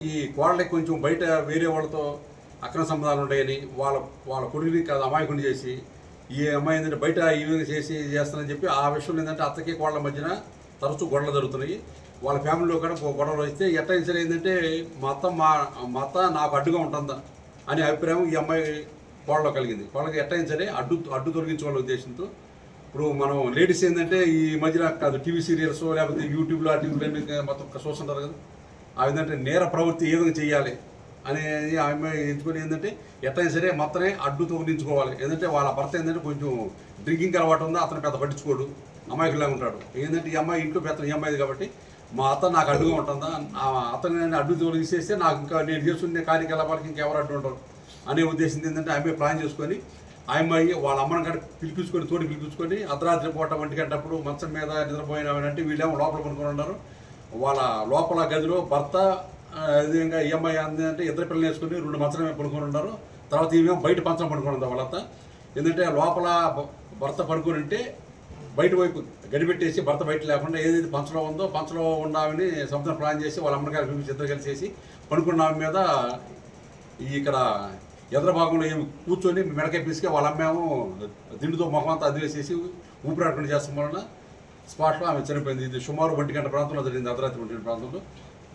ఈ కోడలకి కొంచెం బయట వేరే వాళ్ళతో అక్రమ సంబంధాలు ఉంటాయని వాళ్ళ కొడుకుని కాదు అమాయకుని చేసి ఈ అమ్మాయి ఏంటంటే బయట ఈ విధంగా చేస్తానని చెప్పి ఆ విషయంలో ఏంటంటే అత్తకి కోడల మధ్యన తరచూ గొడవలు జరుగుతున్నాయి. వాళ్ళ ఫ్యామిలీలో కూడా గొడవలు వస్తే ఎట్టయినా సరే ఏంటంటే మా అత్త నాకు అడ్డుగా ఉంటుందా అనే అభిప్రాయం ఈ అమ్మాయి కోడలో కలిగింది. వాళ్ళకి ఎట్టయినా సరే అడ్డు తొలగించుకోవాలనే ఉద్దేశంతో ఇప్పుడు మనం లేడీస్ ఏంటంటే ఈ మధ్యన కాదు టీవీ సీరియల్స్ లేకపోతే యూట్యూబ్లో ఆ టీవీలో మొత్తం చూస్తుంటారు కదా, ఆ విధంగా నేర ప్రవృత్తి ఏ విధంగా చేయాలి అనేది ఆ అమ్మాయి ఎంచుకొని ఏంటంటే ఎట్టయినా సరే మొత్తమే అడ్డు తొలగించుకోవాలి. ఏంటంటే వాళ్ళ భర్త ఏంటంటే కొంచెం డ్రింకింగ్ అలవాటు ఉందో అతను పెద్ద పట్టించుకోడు, అమాయకులాగా ఉంటాడు. ఏంటంటే ఈ అమ్మాయి ఇంట్లో పెద్ద ఈ అమ్మాయిది కాబట్టి మా అత్త నాకు అడ్డుగా ఉంటుందా, అతను అడ్డు తొలగిసేస్తే నాకు ఇంకా నేను చేస్తుండే కార్యకలాపాలకి ఇంకెవరు అడ్డు ఉంటారు అనే ఉద్దేశం ఏంటంటే ఆ అమ్మాయి ప్లాన్ చేసుకొని ఆ అమ్మాయి వాళ్ళ అమ్మని కాడ పిలిపించుకొని అర్ధరాత్రి పూట 1 గంటప్పుడు మంచం మీద నిద్రపోయినామంటే వీళ్ళేమో లోపల కొనుక్కొని ఉన్నారు. వాళ్ళ లోపల గదిలో భర్త విధంగా ఈఎంఐ అందంటే ఇద్దరు పిల్లలు వేసుకుని 2 మంచమే పడుకొని ఉన్నారు. తర్వాత ఈమె బయట పంచం పడుకొని ఉంది వాళ్ళ అత్త. ఎందుకంటే లోపల భర్త పడుకొని ఉంటే బయట వైపు గడిపెట్టేసి భర్త బయట లేకుండా ఏదైతే పంచలో ఉందో పంచలో ఉన్నామని సముద్రం ప్లాన్ చేసి వాళ్ళ అమ్మగారు పిలిపించి ఇద్దరు కలిసేసి పడుకున్న ఆమె మీద ఇక్కడ ఎదురు భాగంలో ఏమి కూర్చొని మెడకాయ పిసికి వాళ్ళ అమ్మేమో దిండుతో ముఖం అంతా అదివేసేసి ఊపిరాడకుండా చేస్తాం వలన స్పాట్లో ఆమె చనిపోయింది. ఇది సుమారు 1 గంట ప్రాంతంలో జరిగింది, అర్ధరాత్రి 1 గంట ప్రాంతంలో.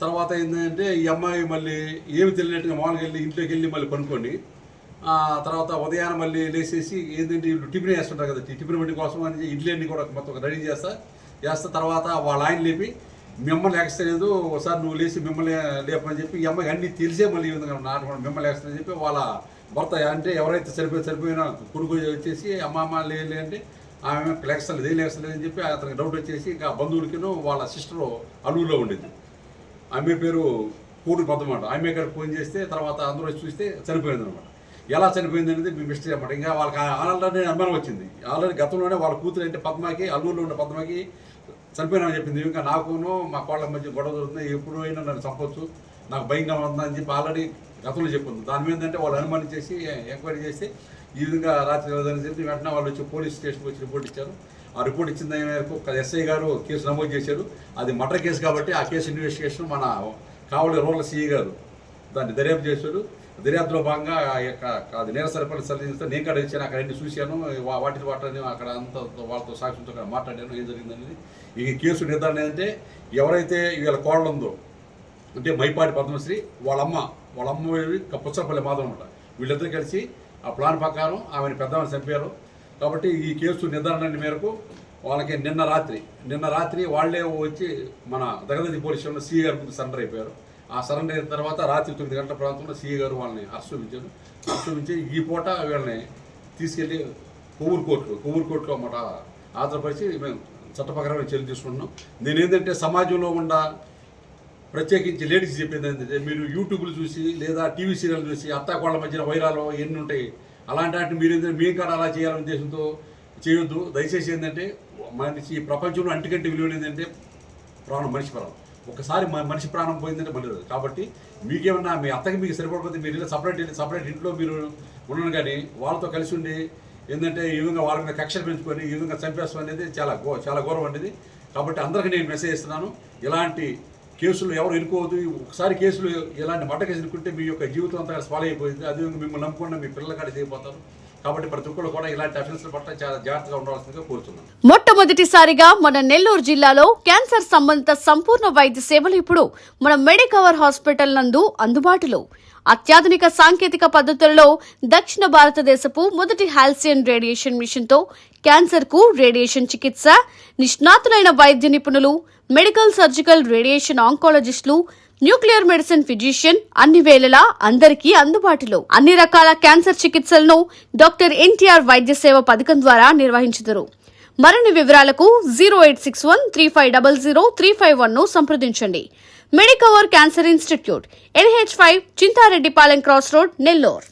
తర్వాత ఏంటంటే ఈ అమ్మాయి మళ్ళీ ఏమి తెలియనట్టుగా మామూలుగా వెళ్ళి ఇంట్లోకి వెళ్ళి మళ్ళీ పనుకొని తర్వాత ఉదయాన్నే మళ్ళీ లేచేసి ఏంటంటే ఇప్పుడు టిఫిన్ వేస్తుంటారు కదా, టిఫిన్ వంటి కోసం అని ఇడ్లీ అన్ని కూడా మొత్తం రెడీ చేస్తా తర్వాత వాళ్ళ ఆయన లేపి మిమ్మల్ని లేకలేదు ఒకసారి నువ్వు లేచి మిమ్మల్ని లేపని చెప్పి ఈ అమ్మాయి అన్నీ తెలిసే మళ్ళీ ఈ విధంగా నాటుకోవడం మిమ్మల్ని లేకని చెప్పి వాళ్ళ భర్త అంటే ఎవరైతే సరిపోయిన కొడుకు వచ్చేసి అమ్మ లే అంటే ఆమె లేకలేదు అని చెప్పి అతనికి డౌట్ వచ్చేసి ఇంకా బంధువులకిను వాళ్ళ సిస్టరు అలుగులో ఉండేది. ఆమె పేరు కూడు పద్దమాట. ఆమె గారికి ఫోన్ చేస్తే తర్వాత అందరూ వచ్చి చూస్తే చనిపోయింది అనమాట. ఎలా చనిపోయింది అనేది మీ మిస్టరీ అనమాట. ఇంకా వాళ్ళకి ఆల్రెడీ అనుమానం వచ్చింది. ఆల్రెడీ గతంలోనే వాళ్ళ కూతురు అంటే పద్మకి అల్లూరులో ఉన్న పద్మకి చనిపోయినామని చెప్పింది. ఇంకా నాకును మా కోళ్ళ మధ్య గొడవ జరుగుతుంది, ఎప్పుడైనా నన్ను చంపొచ్చు, నాకు భయంగా ఉందని చెప్పి ఆల్రెడీ గతంలో చెప్పింది. దాని మీద అంటే వాళ్ళు అనుమానించేసి ఎంక్వైరీ చేసి ఈ విధంగా రాత్రి అని చెప్పి వెంటనే వాళ్ళు వచ్చి పోలీస్ స్టేషన్కి వచ్చి రిపోర్ట్ ఇచ్చారు. ఆ రిపోర్ట్ ఇచ్చిన దాని మేరకు ఎస్ఐ గారు కేసు నమోదు చేశారు. అది మర్డర్ కేసు కాబట్టి ఆ కేసు ఇన్వెస్టిగేషన్ మన కావలి రూరల్ సిఐ గారు దాన్ని దర్యాప్తు చేశారు. దర్యాప్తులో భాగంగా అది నేర సరిపడి సరిచేస్తే నేను కూడా ఇచ్చాను, అక్కడ అన్ని చూశాను, వాటిని అక్కడ అంత వాళ్ళతో సాక్షితో అక్కడ మాట్లాడాను ఏం జరిగిందనేది. ఈ కేసు నిర్ధారణ ఏంటంటే ఎవరైతే వీళ్ళ కోడలు ఉందో అంటే మైపాటి పద్మశ్రీ వాళ్ళ అమ్మ పుచ్చపల్లి మాధవ్ అనమాట. వీళ్ళిద్దరు కలిసి ఆ ప్లాన్ ప్రకారం ఆమెను పెద్దవాళ్ళు చంపారు. కాబట్టి ఈ కేసు నిర్ధారణ మేరకు వాళ్ళకి నిన్న రాత్రి వాళ్ళే వచ్చి మన దగదర్తి పోలీస్ స్టేషన్లో సిఐ గారి ముందు సరెండర్ అయిపోయారు. ఆ సరెండర్ అయిన తర్వాత రాత్రి 9 గంటల ప్రాంతంలో సిఐ గారు వాళ్ళని అరెస్ట్ చూపించి ఈ పూట వీళ్ళని తీసుకెళ్ళి కొవ్వూరు కోర్టులో అన్నమాట ఆధారపరిచి మేము చట్టప్రకారమైన చర్యలు తీసుకుంటున్నాం. నేనేంటంటే సమాజంలో ఉన్న ప్రత్యేకించి లేడీస్ చెప్పేది ఏంటంటే మీరు యూట్యూబ్లు చూసి లేదా టీవీ సీరియల్ చూసి అత్తాకోళ్ళ మధ్యన వైరాలు ఎన్ని ఉంటాయి, అలాంటి వాటిని మీరు ఏంటంటే మీ కాడ అలా చేయాలనే ఉద్దేశంతో చేయొద్దు. దయచేసి ఏంటంటే మనిషి ప్రపంచంలో అంటికంటే విలువ ఏంటంటే మనిషి ప్రాణం. ఒకసారి మనిషి ప్రాణం పోయిందంటే మళ్ళీ కాబట్టి మీకేమన్నా మీ అత్తకి మీకు సరిపడకపోతే మీరు సపరేట్ ఇంట్లో మీరు ఉండను, కానీ వాళ్ళతో కలిసి ఉండి ఏంటంటే ఈ విధంగా వాళ్ళ మీద కక్షలు పెంచుకొని ఈ విధంగా చంపేస్తాం అనేది చాలా గౌరవం అనేది. కాబట్టి అందరికీ నేను మెసేజ్ ఇస్తున్నాను, ఇలాంటి కేసులు ఎవరు ఎన్నుకోవద్దు. ఒకసారి కేసులు ఇలాంటి మట్ట కేసు ఎన్నుకుంటే మీ యొక్క జీవితం అంతా స్పాల్ అయిపోయింది. అదేవిధంగా మిమ్మల్ని నమ్ముకున్న మీ పిల్లల కాడ చేయబోతారు. కాబట్టి ప్రతి ఒక్కరు కూడా ఇలాంటి అఫెన్స్ల పట్ల చాలా జాగ్రత్తగా ఉండాల్సిందిగా కోరుతున్నాను. మొట్టమొదటిసారిగా మన నెల్లూరు జిల్లాలో క్యాన్సర్ సంబంధిత సంపూర్ణ వైద్య సేవలు ఇప్పుడు మన మెడికవర్ హాస్పిటల్ నందు అందుబాటులో. అత్యాధునిక సాంకేతిక పద్ధతులలో దక్షిణ భారతదేశపు మొదటి హాల్సియన్ రేడియేషన్ మిషన్ తో క్యాన్సర్ కు రేడియేషన్ చికిత్స, నిష్ణాతులైన వైద్య నిపుణులు, మెడికల్ సర్జికల్ రేడియేషన్ ఆంకాలజిస్టులు, న్యూక్లియర్ మెడిసిన్ ఫిజిషియన్ అన్ని వేళలా అందరికీ అందుబాటులో. అన్ని రకాల క్యాన్సర్ చికిత్సలను డాక్టర్ ఎన్టీఆర్ వైద్య సేవ పథకం ద్వారా నిర్వహించుదురు. మరిన్ని వివరాలకు 086135003551 ను సంప్రదించండి. Medicover cancer institute, NH5, Chintareddypalem cross road, Nellore.